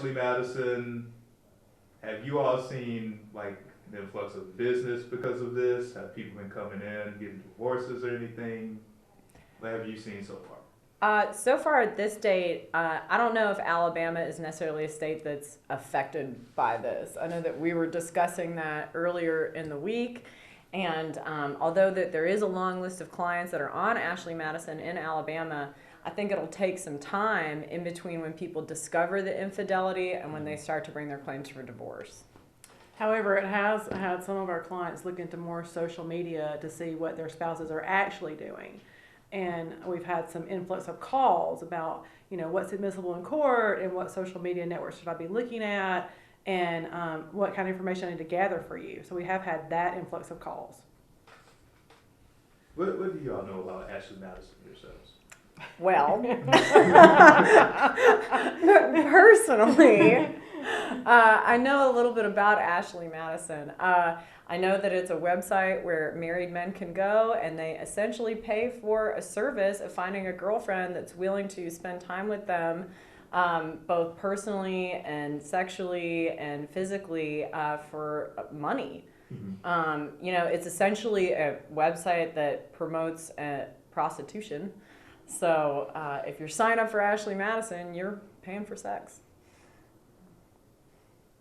Ashley Madison, have you all seen like an influx of business because of this? Have people been coming in, getting divorces or anything? What have you seen so far? So far at this date, I don't know if Alabama is necessarily a state that's affected by this. I know that we were discussing that earlier in the week, and although that there is a long list of clients that are on Ashley Madison in Alabama, I think it'll take some time in between when people discover the infidelity and when they start to bring their claims for divorce. However, it has had some of our clients look into more social media to see what their spouses are actually doing. And we've had some influx of calls about, what's admissible in court and what social media networks should I be looking at and what kind of information I need to gather for you. So we have had that influx of calls. What do you all know about Ashley Madison yourselves? Well, personally, I know a little bit about Ashley Madison. I know that it's a website where married men can go and they essentially pay for a service of finding a girlfriend that's willing to spend time with them, both personally and sexually and physically, for money. Mm-hmm. It's essentially a website that promotes prostitution. So if you're signed up for Ashley Madison, you're paying for sex.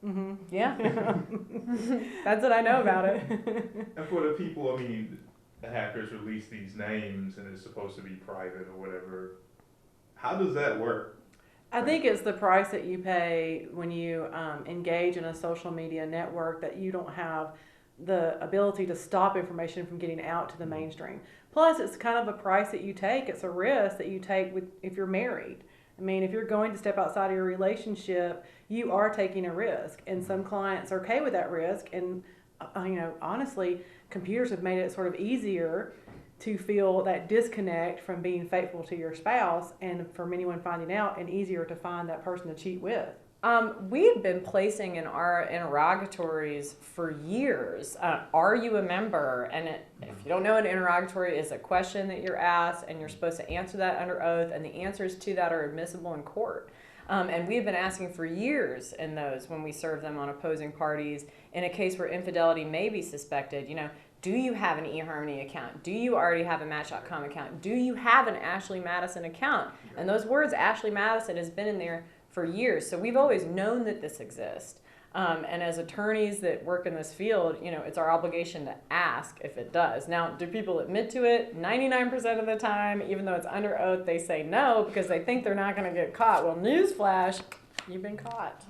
Mm-hmm. Yeah. That's what I know about it. And for the people, the hackers release these names and it's supposed to be private or whatever. How does that work? I think it's the price that you pay when you engage in a social media network that you don't have the ability to stop information from getting out to the mainstream. Plus, it's kind of a price that you take. It's a risk that you take if you're married. If you're going to step outside of your relationship, you are taking a risk. And some clients are okay with that risk. And, honestly, computers have made it sort of easier to feel that disconnect from being faithful to your spouse and from anyone finding out, and easier to find that person to cheat with. We've been placing in our interrogatories for years, are you a member? And if you don't know, an interrogatory is a question that you're asked and you're supposed to answer that under oath, and the answers to that are admissible in court. And we've been asking for years in those when we serve them on opposing parties in a case where infidelity may be suspected. Do you have an eHarmony account? Do you already have a Match.com account? Do you have an Ashley Madison account? And those words, Ashley Madison, has been in there for years. So we've always known that this exists. And as attorneys that work in this field, it's our obligation to ask if it does. Now, do people admit to it? 99% of the time, even though it's under oath, they say no because they think they're not going to get caught. Well, newsflash, you've been caught.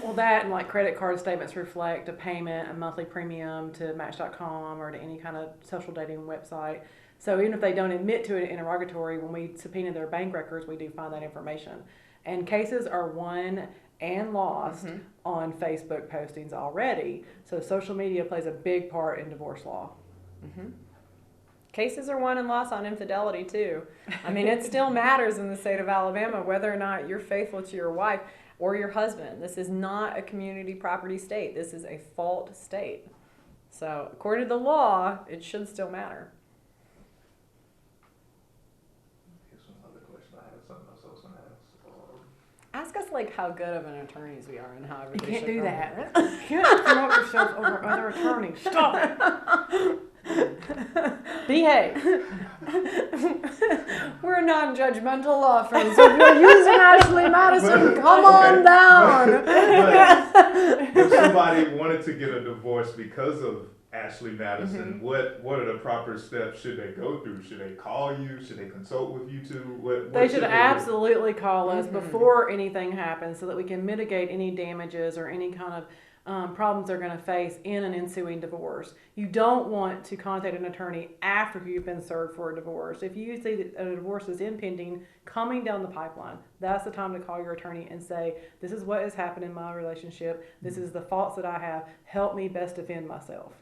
Well, that and like credit card statements reflect a payment, a monthly premium to Match.com or to any kind of social dating website. So even if they don't admit to it in interrogatory, when we subpoena their bank records, we do find that information. And cases are won and lost on Facebook postings already. So social media plays a big part in divorce law. Mm-hmm. Cases are won and lost on infidelity too. It still matters in the state of Alabama whether or not you're faithful to your wife or your husband. This is not a community property state. This is a fault state. So according to the law, it should still matter. Ask us how good of an attorneys we are and how everybody should do that. You can't promote yourself over other attorneys. Stop it. Behave. We're non-judgmental law firms. If you're using Ashley Madison, come on down. But if somebody wanted to get a divorce because of Ashley Madison, what are the proper steps should they go through? Should they call you? Should they consult with you two? They should absolutely call us before anything happens so that we can mitigate any damages or any kind of problems they're going to face in an ensuing divorce. You don't want to contact an attorney after you've been served for a divorce. If you see that a divorce is impending, coming down the pipeline, that's the time to call your attorney and say, this is what has happened in my relationship. This is the faults that I have. Help me best defend myself.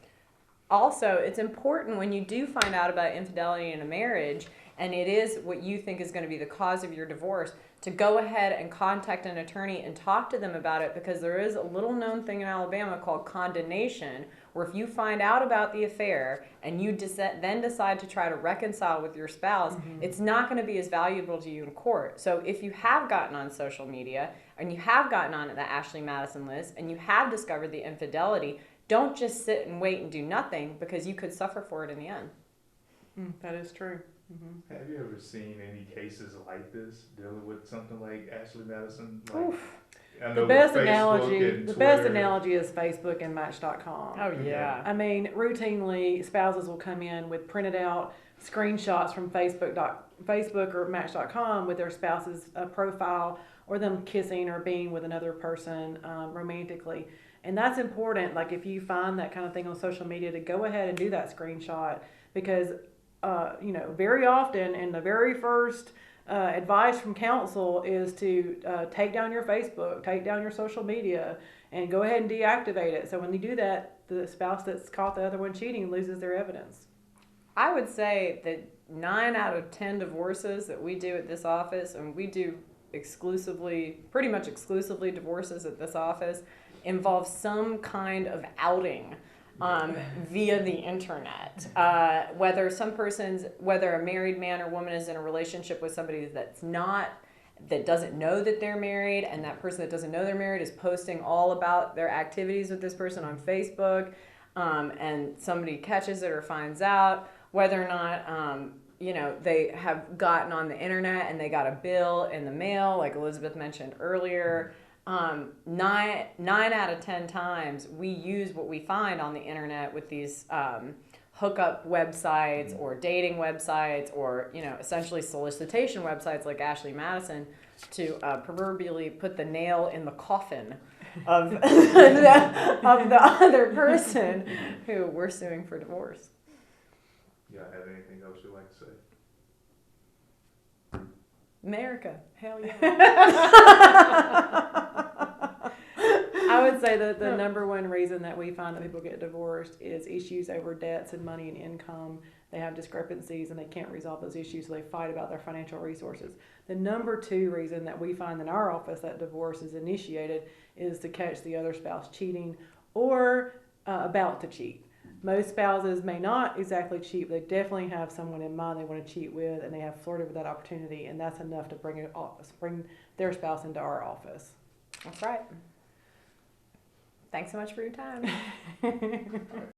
Also, it's important when you do find out about infidelity in a marriage, and it is what you think is going to be the cause of your divorce, to go ahead and contact an attorney and talk to them about it, because there is a little known thing in Alabama called condonation, where if you find out about the affair and you then decide to try to reconcile with your spouse, it's not going to be as valuable to you in court. So if you have gotten on social media and you have gotten on the Ashley Madison list and you have discovered the infidelity, don't just sit and wait and do nothing, because you could suffer for it in the end. That is true. Have you ever seen any cases like this dealing with something like Ashley Madison? Like, I know The best with Facebook analogy, and the best Twitter. analogy is Facebook and Match.com. Oh, yeah. I mean, routinely spouses will come in with printed out screenshots from Facebook or Match.com with their spouse's profile, or them kissing or being with another person romantically. And that's important. Like, if you find that kind of thing on social media, to go ahead and do that screenshot, because very often, in the very first advice from counsel is to take down your Facebook, take down your social media, and go ahead and deactivate it. So when you do that, the spouse that's caught the other one cheating loses their evidence. I would say that 9 out of 10 divorces that we do at this office, and we do pretty much exclusively divorces at this office, involve some kind of outing via the internet. Whether a married man or woman is in a relationship with somebody that doesn't know that they're married, and that person that doesn't know they're married is posting all about their activities with this person on Facebook, and somebody catches it or finds out, whether or not they have gotten on the internet and they got a bill in the mail, like Elizabeth mentioned earlier. 9 out of 10 times we use what we find on the internet with these hookup websites or dating websites, or essentially solicitation websites like Ashley Madison, to proverbially put the nail in the coffin of the other person who we're suing for divorce. Yeah, have anything else you'd like to say? America, hell yeah. I would say that the number one reason that we find that people get divorced is issues over debts and money and income. They have discrepancies and they can't resolve those issues, so they fight about their financial resources. The number 2 reason that we find in our office that divorce is initiated is to catch the other spouse cheating or about to cheat. Most spouses may not exactly cheat, but they definitely have someone in mind they want to cheat with, and they have flirted with that opportunity, and that's enough to bring their spouse into our office. That's right. Thanks so much for your time.